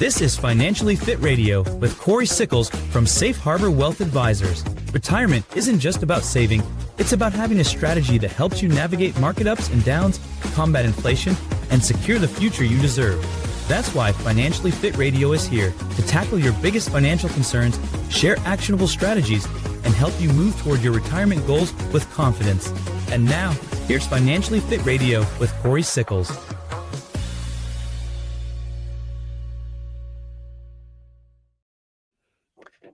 This is Financially Fit Radio with Cory Sickles from Safe Harbor Wealth Advisors. Retirement isn't just about saving, it's about having a strategy that helps you navigate market ups and downs, combat inflation, and secure the future you deserve. That's why Financially Fit Radio is here to tackle your biggest financial concerns, share actionable strategies, and help you move toward your retirement goals with confidence. And now, here's Financially Fit Radio with Cory Sickles.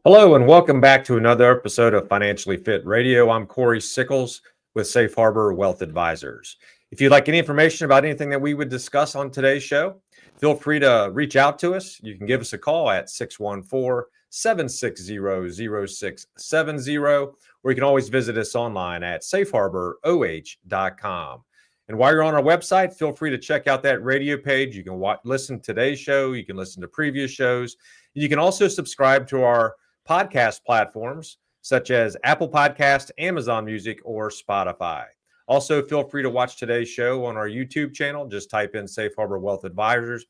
Hello and welcome back to another episode of Financially Fit Radio. I'm Cory Sickles with Safe Harbor Wealth Advisors. If you'd like any information about anything that we would discuss on today's show, feel free to reach out to us. You can give us a call at 614-760-0670, or you can always visit us online at safeharboroh.com. And while you're on our website, feel free to check out that radio page. You can listen to today's show. You can listen to previous shows. You can also subscribe to our podcast platforms such as Apple Podcast, Amazon Music, or Spotify. Also, feel free to watch today's show on our YouTube channel. Just type in Safe Harbor Wealth Advisors.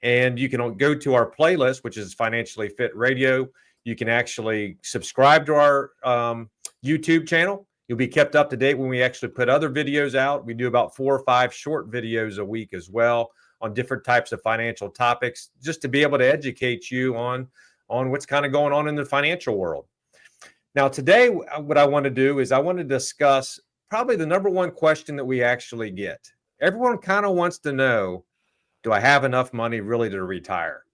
And you can go to our playlist, which is Financially Fit Radio. You can actually subscribe to our YouTube channel. You'll be kept up to date when we actually put other videos out. We do about 4 or 5 short videos a week as well on different types of financial topics, just to be able to educate you on what's kind of going on in the financial world. Now, today, what I want to do is I want to discuss probably the number one question that we actually get. Everyone kind of wants to know, do I have enough money really to retire?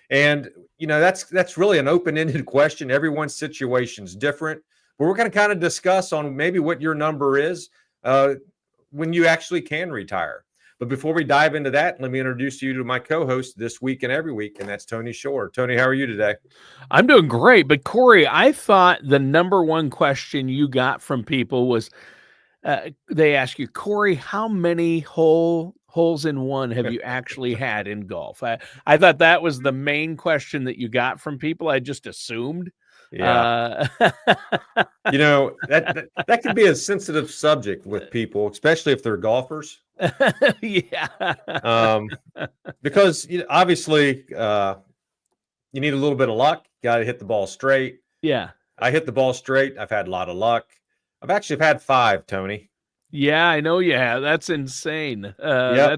And, you know, that's really an open-ended question. Everyone's situation is different, but we're going to kind of discuss on maybe what your number is when you actually can retire. But before we dive into that, let me introduce you to my co-host this week and every week, and that's Tony Shore. Tony, how are you today? I'm doing great. But Cory, I thought the number one question you got from people was they ask you, Cory, how many holes in one have you actually had in golf? I thought that was the main question that you got from people. I just assumed. Yeah. You know, that could be a sensitive subject with people, especially if they're golfers. Yeah. Because obviously you need a little bit of luck. Got to hit the ball straight. Yeah. I hit the ball straight. I've had a lot of luck. I've actually had 5, Tony. Yeah, I know you have. That's insane. I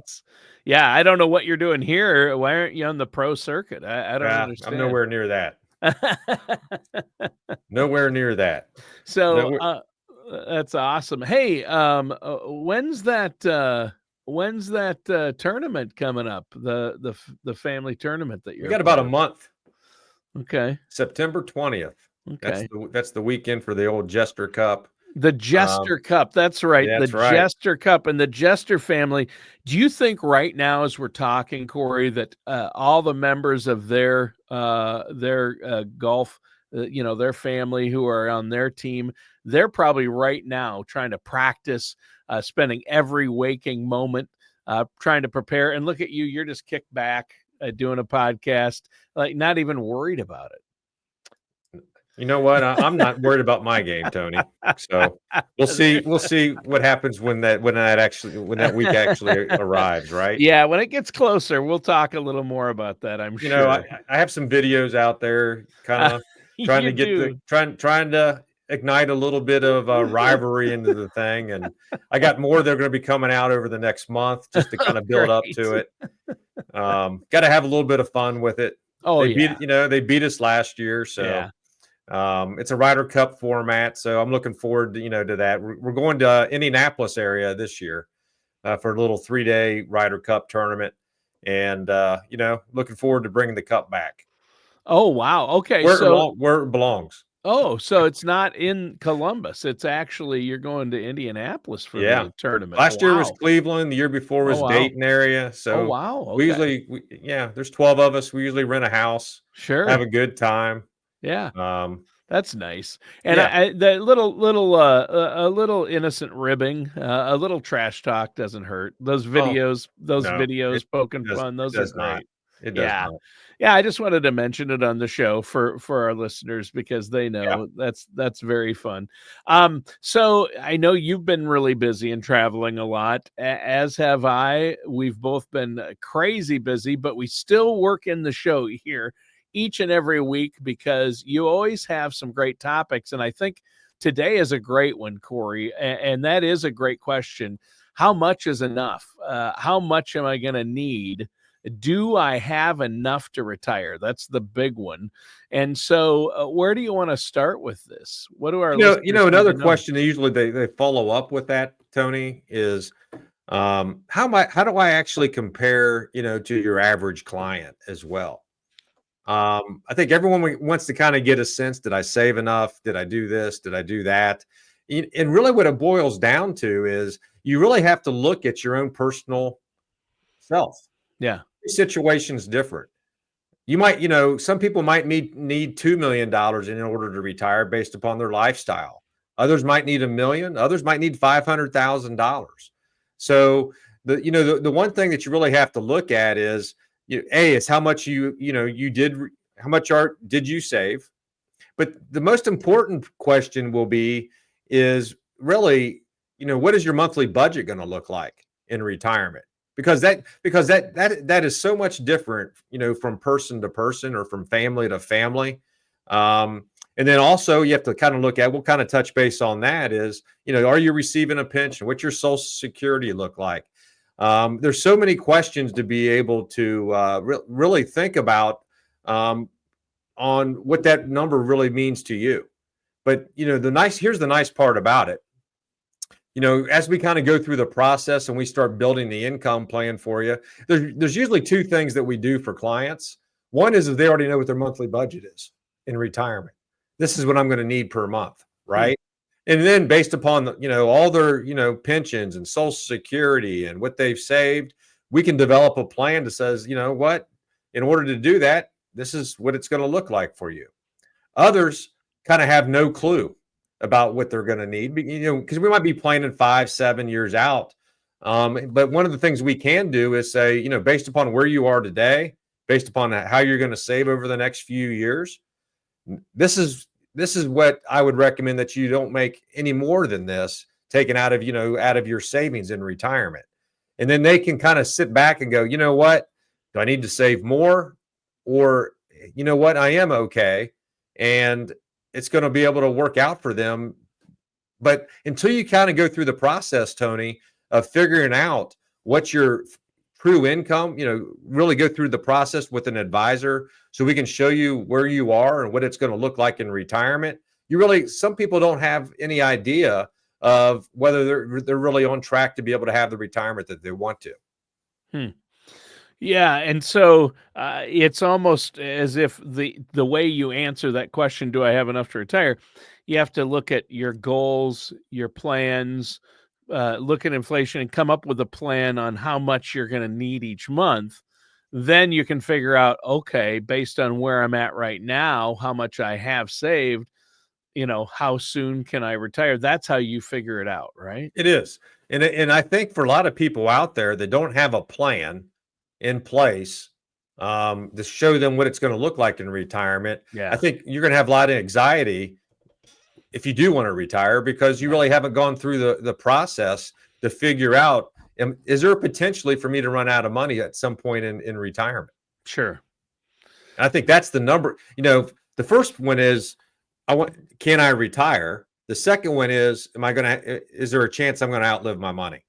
don't know what you're doing here. Why aren't you on the pro circuit? I don't understand. I'm nowhere near that. Nowhere near that. So that's awesome. Hey, when's that tournament coming up? The family tournament that you're. We got about a month. Okay. September 20th. Okay. That's the weekend for the old Jester Cup. The Jester Cup. That's right. That's the right. Jester Cup and the Jester family. Do you think right now, as we're talking, Cory, that all the members of their golf, their family who are on their team, they're probably right now trying to practice, spending every waking moment, trying to prepare. And look at you. You're just kicked back doing a podcast, like not even worried about it. You know what? I'm not worried about my game, Tony. So we'll see what happens when that week actually arrives, right? Yeah, when it gets closer, we'll talk a little more about that. I'm sure. You know, I have some videos out there, kind of trying to ignite a little bit of rivalry into the thing, and I got more that are going to be coming out over the next month just to kind of build up to it. Got to have a little bit of fun with it. Oh, they beat us last year, so. Yeah. It's a Ryder Cup format, so I'm looking forward to that. We're going to Indianapolis area this year for a little 3-day Ryder Cup tournament, and looking forward to bringing the cup back. Oh wow! Okay, where it belongs. Oh, so it's not in Columbus. It's actually you're going to Indianapolis for the tournament. Last year was Cleveland. The year before was Dayton area. So Okay. There's 12 of us. We usually rent a house. Sure. Have a good time. Yeah. That's nice. And the little innocent ribbing, a little trash talk doesn't hurt. Those videos poking fun, those are great. It does not. Yeah, I just wanted to mention it on the show for our listeners because they know that's very fun. So I know you've been really busy and traveling a lot, as have I. We've both been crazy busy, but we still work in the show here each and every week because you always have some great topics. And I think today is a great one, Cory, and that is a great question. How much is enough? How much am I going to need? Do I have enough to retire? That's the big one. And so, where do you want to start with this? What do our listeners need Another to know? question they usually they follow up with that, Tony, is how do I actually compare, to your average client as well? I think everyone wants to kind of get a sense, did I save enough? Did I do this? Did I do that? And really what it boils down to is you really have to look at your own personal self. Yeah, Every situation's different. You might, some people might need $2 million in order to retire based upon their lifestyle. Others might need $1 million. Others might need $500,000. So the one thing that you really have to look at is, is how much how much did you save? But the most important question will be is really, what is your monthly budget going to look like in retirement? Because that is so much different, from person to person or from family to family. And then also you have to kind of look at, we'll kind of touch base on that is, are you receiving a pension? What's your Social Security look like? There's so many questions to be able to really think about on what that number really means to you. But here's the nice part about it. As we kind of go through the process and we start building the income plan for you, there's usually two things that we do for clients. One is if they already know what their monthly budget is in retirement. This is what I'm going to need per month, right? And then based upon all their pensions and Social Security and what they've saved, we can develop a plan that says, what, in order to do that, this is what it's going to look like for you. Others kind of have no clue about what they're going to need, because we might be planning 5-7 years out. But one of the things we can do is say, based upon where you are today, based upon how you're going to save over the next few years, this is what I would recommend, that you don't make any more than this taken out of your savings in retirement. And then they can kind of sit back and go, what, do I need to save more? Or, what, I am okay. And it's going to be able to work out for them. But until you kind of go through the process, Tony, of figuring out what's your true income, really go through the process with an advisor so we can show you where you are and what it's going to look like in retirement. Some people don't have any idea of whether they're really on track to be able to have the retirement that they want to. Yeah, and so it's almost as if the way you answer that question, do I have enough to retire? You have to look at your goals, your plans, look at inflation, and come up with a plan on how much you're going to need each month. Then you can figure out, okay, based on where I'm at right now, how much I have saved, how soon can I retire? That's how you figure it out, right? It is. And I think for a lot of people out there that don't have a plan in place to show them what it's going to look like in retirement, I think you're going to have a lot of anxiety if you do want to retire, because you really haven't gone through the process to figure out, is there potentially for me to run out of money at some point in retirement? Sure. And I think that's the number. The first one is, can I retire? The second one is, is there a chance I'm going to outlive my money?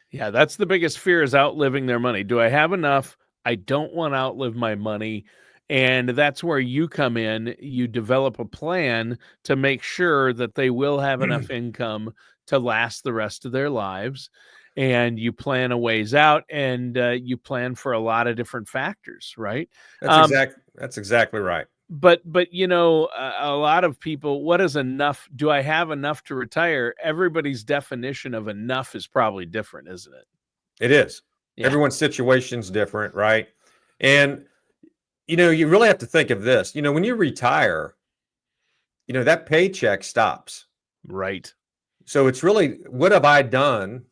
Yeah, that's the biggest fear, is outliving their money. Do I have enough? I don't want to outlive my money. And that's where you come in. You develop a plan to make sure that they will have enough income to last the rest of their lives. And you plan a ways out, and you plan for a lot of different factors, right? That's exactly right. But a lot of people, what is enough? Do I have enough to retire? Everybody's definition of enough is probably different, isn't it? It is. Yeah. Everyone's situation's different, right? And you really have to think of this. When you retire, that paycheck stops. Right. So it's really, what have I done,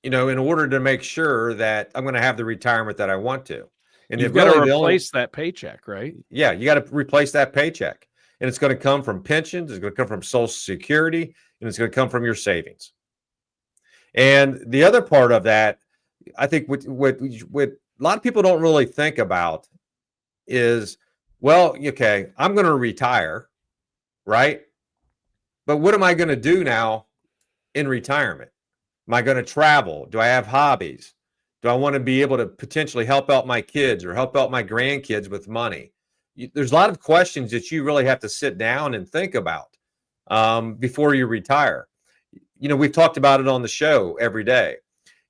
in order to make sure that I'm going to have the retirement that I want to? And You've it got to really replace that paycheck, right? yeah, you got to replace that paycheck. And it's going to come from pensions, it's going to come from Social Security, and it's going to come from your savings. And the other part of that, I think what a lot of people don't really think about is, well, okay, I'm going to retire, right? But what am I going to do now in retirement? Am I going to travel? Do I have hobbies? Do I want to be able to potentially help out my kids or help out my grandkids with money? There's a lot of questions that you really have to sit down and think about before you retire. We've talked about it on the show every day.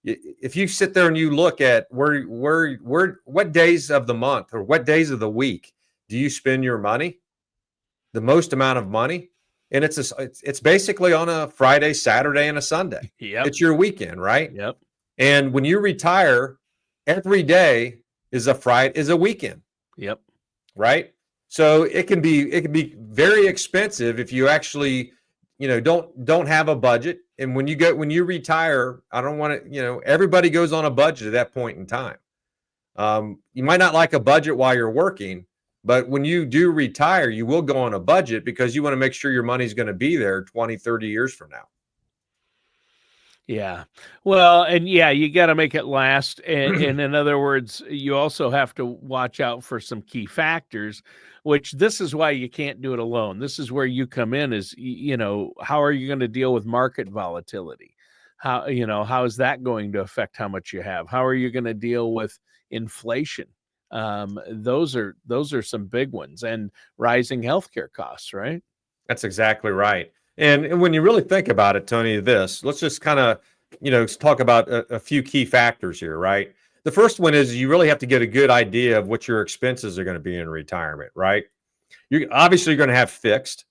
If you sit there and you look at what days of the month or what days of the week do you spend your money, the most amount of money, and it's basically on a Friday, Saturday, and a Sunday. Yep. It's your weekend, right? Yep. And when you retire, every day is a weekend. Yep. Right? So it can be very expensive if you actually, don't have a budget. And when you retire, I don't want to, everybody goes on a budget at that point in time. You might not like a budget while you're working, but when you do retire, you will go on a budget because you want to make sure your money's going to be there 20, 30 years from now. Yeah. Well, and yeah, you got to make it last. And in other words, you also have to watch out for some key factors, which this is why you can't do it alone. This is where you come in is, how are you going to deal with market volatility? How is that going to affect how much you have? How are you going to deal with inflation? Those are some big ones, and rising healthcare costs, right? That's exactly right. And when you really think about it, Tony, let's just kind of, talk about a few key factors here, right? The first one is you really have to get a good idea of what your expenses are going to be in retirement, right? You're going to have fixed.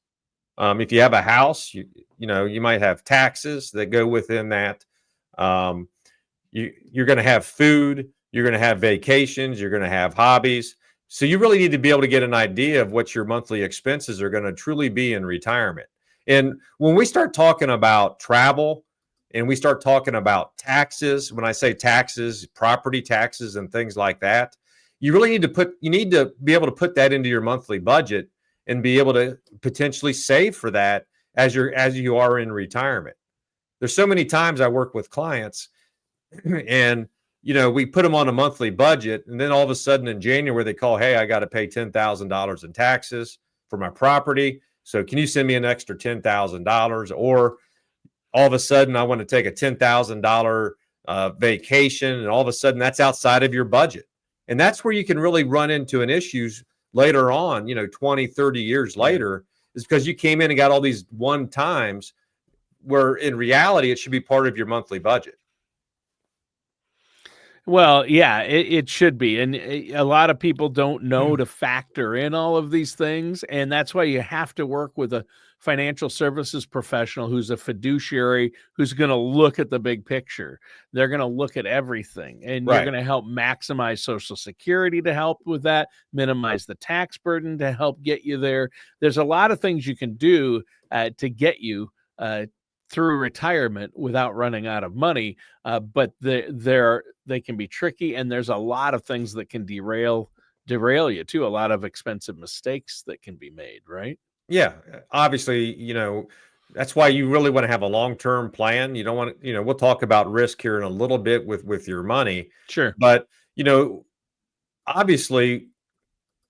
If you have a house, you might have taxes that go within that. You're going to have food, you're going to have vacations, you're going to have hobbies. So you really need to be able to get an idea of what your monthly expenses are going to truly be in retirement. And when we start talking about travel and we start talking about taxes, when I say taxes, property taxes and things like that, you really need to be able to put that into your monthly budget and be able to potentially save for that as you are in retirement. There's so many times I work with clients and we put them on a monthly budget, and then all of a sudden in January they call, hey, I got to pay $10,000 in taxes for my property. So can you send me an extra $10,000? Or all of a sudden I want to take a $10,000 vacation, and all of a sudden that's outside of your budget. And that's where you can really run into an issues later on, 20, 30 years later, is because you came in and got all these one times where in reality it should be part of your monthly budget. Well, yeah, it should be. And a lot of people don't know to factor in all of these things. And that's why you have to work with a financial services professional who's a fiduciary, who's going to look at the big picture. They're going to look at everything. And you're going to help maximize Social Security to help with that, minimize the tax burden to help get you there. There's a lot of things you can do to get you through retirement without running out of money. But they can be tricky, and there's a lot of things that can derail you too. A lot of expensive mistakes that can be made, right? Yeah, obviously, that's why you really want to have a long-term plan. You don't want to, we'll talk about risk here in a little bit with your money. Sure. But, obviously,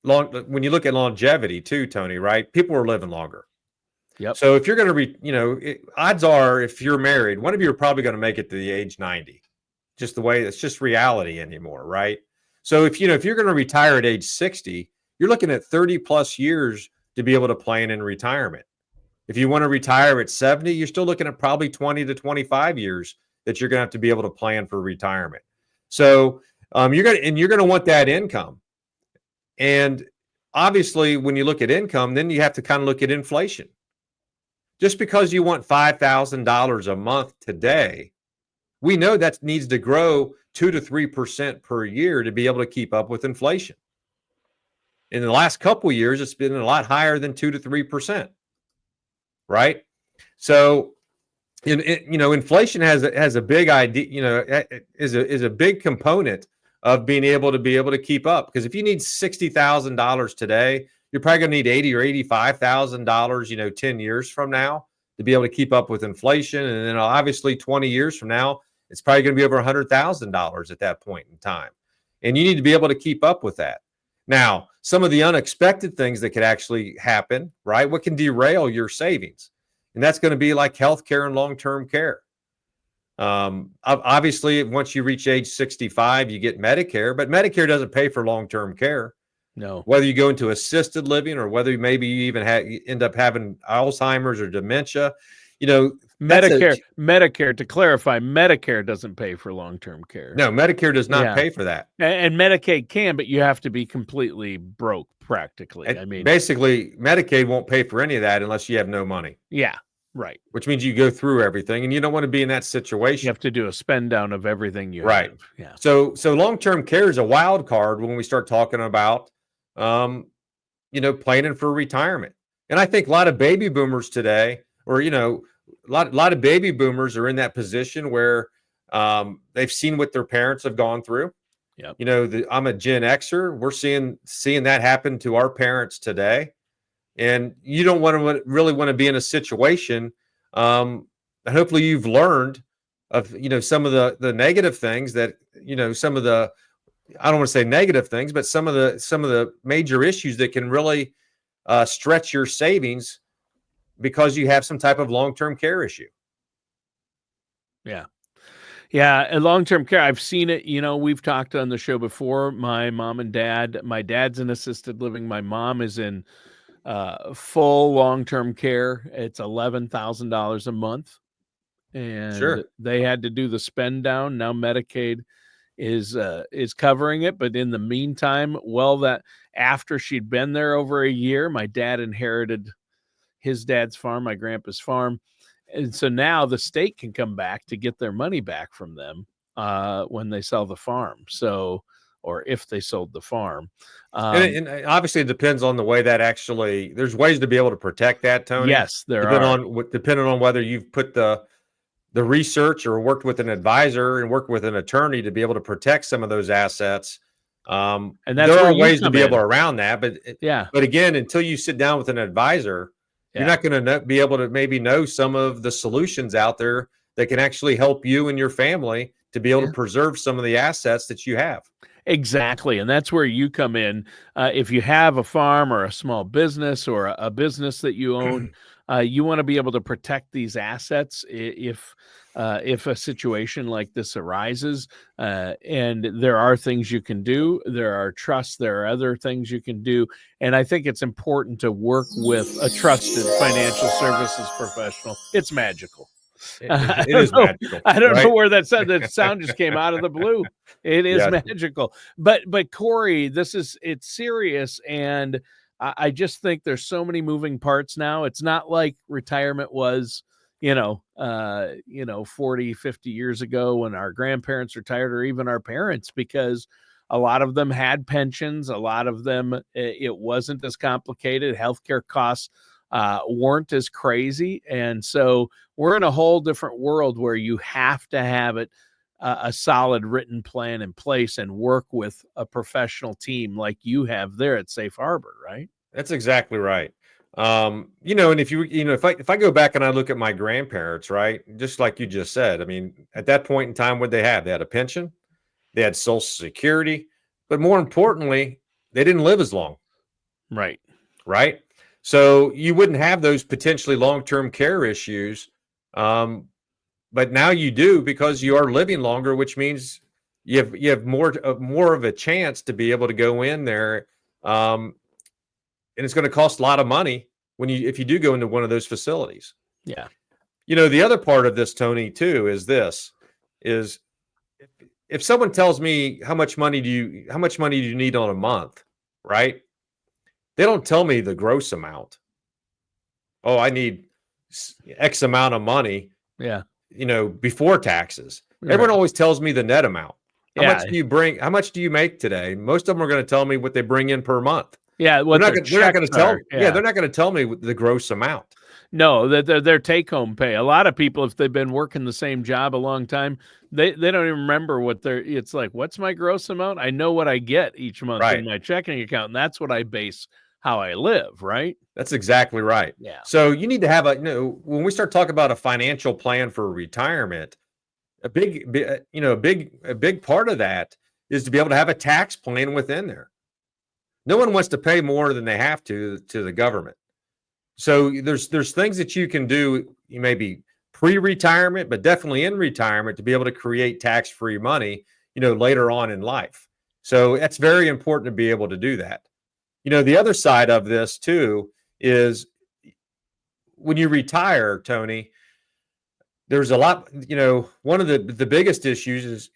when you look at longevity too, Tony, right? People are living longer. Yep. So if you're going to odds are if you're married, one of you are probably going to make it to the age 90. Just the way it's just reality anymore, right? So if you're going to retire at age 60, you're looking at 30 plus years to be able to plan in retirement. If you want to retire at 70, you're still looking at probably 20 to 25 years that you're going to have to be able to plan for retirement. So you're going to want that income. And obviously, when you look at income, then you have to kind of look at inflation. Just because you want $5,000 a month today, we know that needs to grow 2 to 3% per year to be able to keep up with inflation. In the last couple of years, it's been a lot higher than 2 to 3%, right? So, inflation has a big idea, is a big component of being able to keep up. Because if you need $60,000 today, you're probably going to need $80,000 or $85,000, 10 years from now to be able to keep up with inflation. And then obviously 20 years from now, it's probably going to be over $100,000 at that point in time. And you need to be able to keep up with that. Now, some of the unexpected things that could actually happen, right? What can derail your savings? And that's going to be like healthcare and long-term care. Obviously, once you reach age 65, you get Medicare, but Medicare doesn't pay for long-term care. No. Whether you go into assisted living or whether maybe you even end up having Alzheimer's or dementia, Medicare, to clarify, Medicare doesn't pay for long-term care. No, Medicare does not pay for that. And Medicaid can, but you have to be completely broke practically. Basically, Medicaid won't pay for any of that unless you have no money. Yeah, right. Which means you go through everything, and you don't want to be in that situation. You have to do a spend down of everything you have. Yeah. So long-term care is a wild card when we start talking about, planning for retirement. And I think a lot of baby boomers today, or a lot of baby boomers are in that position where they've seen what their parents have gone through. Yep. I'm a Gen Xer. We're seeing that happen to our parents today, and you don't really want to be in a situation. And hopefully, you've learned of some of the negative things that some of the, I don't want to say negative things, but some of the major issues that can really stretch your savings because you have some type of long-term care issue. Yeah. Yeah. And long-term care, I've seen it, we've talked on the show before. My mom and dad, my dad's in assisted living. My mom is in full long-term care. It's $11,000 a month. And they had to do the spend down. Now Medicaid is covering it. But in the meantime, that after she'd been there over a year, my dad inherited his dad's farm, my grandpa's farm. And so now the state can come back to get their money back from them when they sell the farm. So, or if they sold the farm. And obviously it depends on the way that actually, there's ways to be able to protect that, Tony. Yes, there are. Depending on whether you've put the research or worked with an advisor and worked with an attorney to be able to protect some of those assets. And that's there are ways to be able around that. But but again, until you sit down with an advisor, you're not going to be able to maybe know some of the solutions out there that can actually help you and your family to be able to preserve some of the assets that you have. Exactly. And that's where you come in. If you have a farm or a small business or a business that you own, you want to be able to protect these assets if a situation like this arises. And there are things you can do. There are trusts. There are other things you can do. And I think it's important to work with a trusted financial services professional. It's magical. It is magical. I don't know where that sound just came out of the blue. It is magical. But Cory, it's serious. And I just think there's so many moving parts now. It's not like retirement was, 40, 50 years ago when our grandparents retired, or even our parents, because a lot of them had pensions. A lot of them, it wasn't as complicated. Healthcare costs weren't as crazy. And so we're in a whole different world where you have to have a solid written plan in place and work with a professional team like you have there at Safe Harbor, right? That's exactly right. And if I go back and I look at my grandparents, right, just like you just said, I mean, at that point in time, what they have? They had a pension, they had Social Security, but more importantly, they didn't live as long. Right. Right. So you wouldn't have those potentially long-term care issues. But now you do, because you are living longer, which means you have more of a chance to be able to go in there. And it's going to cost a lot of money if you do go into one of those facilities. Yeah. The other part of this, Tony, too, is if someone tells me how much money do you need on a month, right? They don't tell me the gross amount. Oh, I need X amount of money. Yeah. Before taxes. Right. Everyone always tells me the net amount. How much do you bring? How much do you make today? Most of them are going to tell me what they bring in per month. Yeah. They're not going to tell me the gross amount. No, that their take-home pay. A lot of people, if they've been working the same job a long time, they don't even remember what their. It's like, what's my gross amount? I know what I get each month in Right. my checking account, and that's what I base how I live. Right? That's exactly right. Yeah. So you need to have when we start talking about a financial plan for retirement, a big part of that is to be able to have a tax plan within there. No one wants to pay more than they have to the government. So there's things that you can do, you may be pre-retirement, but definitely in retirement to be able to create tax-free money, later on in life. So that's very important to be able to do that. The other side of this too is when you retire, Tony, there's a lot, one of the biggest issues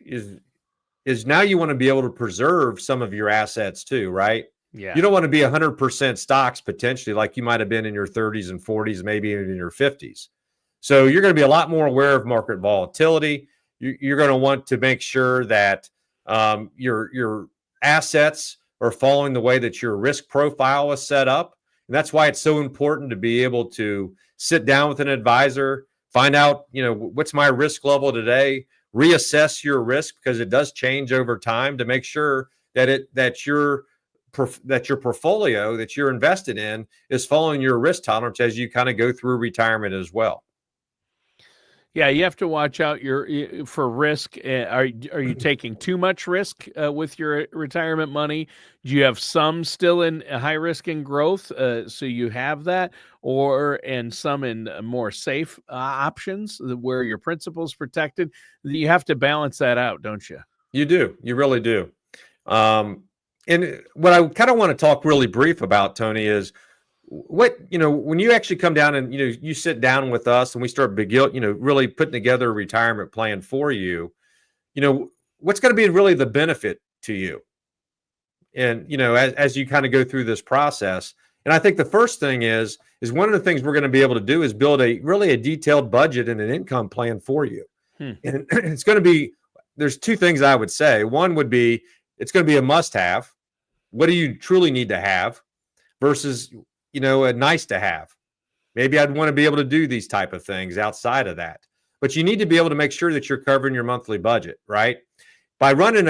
is now you want to be able to preserve some of your assets too, right? Yeah. You don't want to be 100% stocks potentially like you might have been in your 30s and 40s, maybe even in your 50s. So you're going to be a lot more aware of market volatility. You're going to want to make sure that your assets are following the way that your risk profile is set up. And that's why it's so important to be able to sit down with an advisor, find out, what's my risk level today, reassess your risk because it does change over time to make sure that your portfolio that you're invested in is following your risk tolerance as you kind of go through retirement as well. Yeah, you have to watch out for risk. Are you taking too much risk with your retirement money? Do you have some still in high risk and growth, so you have that, and some in more safe options where your principal's protected? You have to balance that out, don't you? You do. You really do. And what I kind of want to talk really brief about, Tony, is when you actually come down and you sit down with us and we start really putting together a retirement plan for you, what's going to be really the benefit to you, and as you kind of go through this process. And I think the first thing is one of the things we're going to be able to do is build a detailed budget and an income plan for you. And it's going to be, there's two things I would say. One would be it's going to be a must-have. What do you truly need to have versus a nice to have? Maybe I'd want to be able to do these type of things outside of that. But you need to be able to make sure that you're covering your monthly budget, right? By running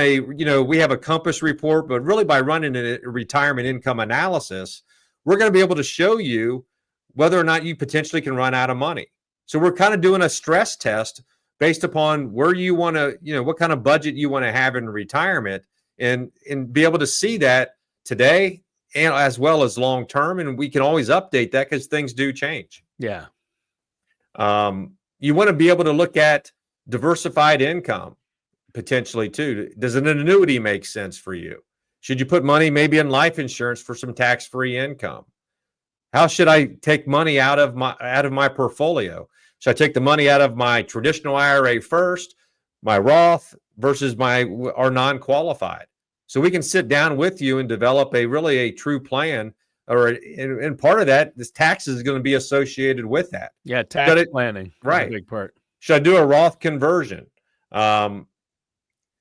we have a Compass report, but really by running a retirement income analysis, we're going to be able to show you whether or not you potentially can run out of money. So we're kind of doing a stress test based upon where you want to, what kind of budget you want to have in retirement, and be able to see that today and as well as long term. And we can always update that because things do change. Yeah. You want to be able to look at diversified income potentially too. Does an annuity make sense for you? Should you put money maybe in life insurance for some tax-free income? How should I take money out of my portfolio? Should I take the money out of my traditional IRA first, my Roth versus our non-qualified? So we can sit down with you and develop a true plan, and part of that, this taxes is going to be associated with that. Yeah, tax planning, right? A big part. Should I do a Roth conversion? Are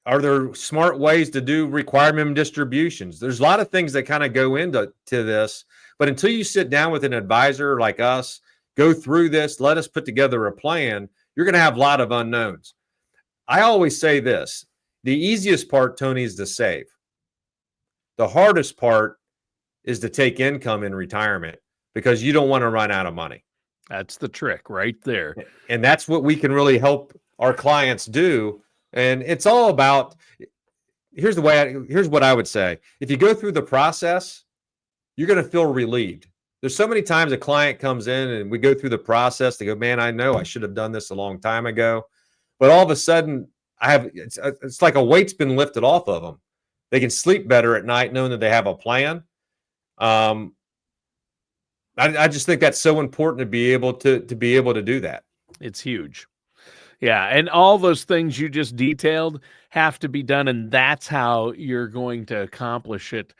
there smart ways to do required minimum distributions? There's a lot of things that kind of go into this, but until you sit down with an advisor like us, go through this, let us put together a plan, you're going to have a lot of unknowns. I always say this: the easiest part, Tony, is to save. The hardest part is to take income in retirement because you don't want to run out of money. That's the trick right there. And that's what we can really help our clients do. And it's all about, here's what I would say. If you go through the process, you're going to feel relieved. There's so many times a client comes in and we go through the process. They go, man, I know I should have done this a long time ago. But all of a sudden, it's like a weight's been lifted off of them. They can sleep better at night knowing that they have a plan. I just think that's so important to be able to do that. It's huge. Yeah, and all those things you just detailed have to be done, and that's how you're going to accomplish it,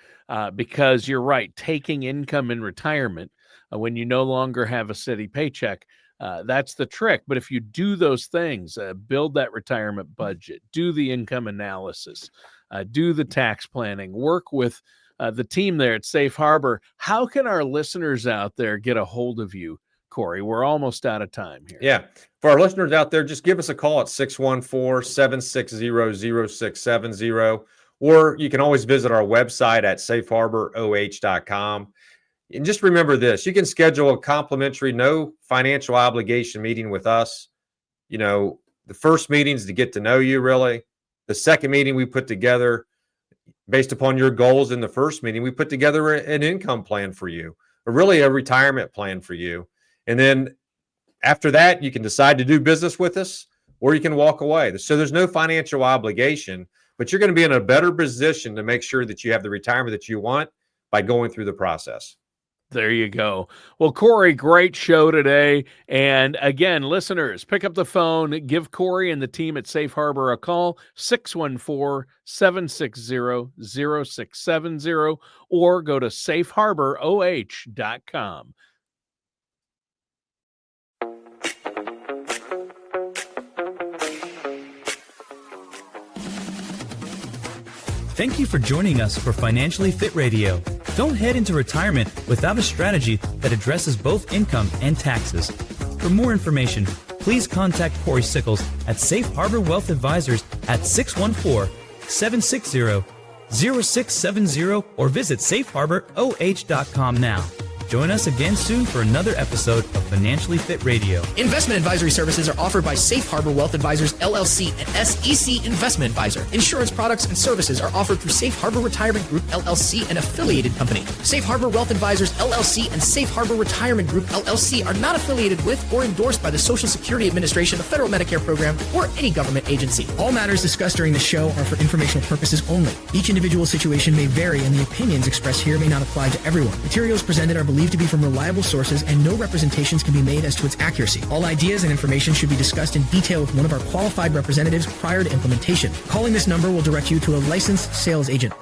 because you're right, taking income in retirement when you no longer have a steady paycheck, that's the trick. But if you do those things, build that retirement budget, do the income analysis, do the tax planning, work with the team there at Safe Harbor, how can our listeners out there get a hold of you Cory. We're almost out of time here. Yeah. For our listeners out there, just give us a call at 614-760-0670, or you can always visit our website at safeharboroh.com. And just remember this, you can schedule a complimentary, no financial obligation meeting with us. The first meeting is to get to know you, really. The second meeting we put together, based upon your goals in the first meeting, we put together an income plan for you, or really a retirement plan for you. And then after that, you can decide to do business with us, or you can walk away. So there's no financial obligation, but you're going to be in a better position to make sure that you have the retirement that you want by going through the process. There you go. Well, Cory, great show today. And again, listeners, pick up the phone, give Cory and the team at Safe Harbor a call, 614-760-0670, or go to safeharboroh.com. Thank you for joining us for Financially Fit Radio. Don't head into retirement without a strategy that addresses both income and taxes. For more information, please contact Cory Sickles at Safe Harbor Wealth Advisors at 614-760-0670 or visit safeharboroh.com now. Join us again soon for another episode of Financially Fit Radio. Investment advisory services are offered by Safe Harbor Wealth Advisors, LLC, and SEC Investment Advisor. Insurance products and services are offered through Safe Harbor Retirement Group, LLC, an affiliated company. Safe Harbor Wealth Advisors, LLC, and Safe Harbor Retirement Group, LLC, are not affiliated with or endorsed by the Social Security Administration, the Federal Medicare Program, or any government agency. All matters discussed during the show are for informational purposes only. Each individual situation may vary, and the opinions expressed here may not apply to everyone. Materials presented are believed to be from reliable sources, and no representations can be made as to its accuracy. All ideas and information should be discussed in detail with one of our qualified representatives prior to implementation. Calling this number will direct you to a licensed sales agent.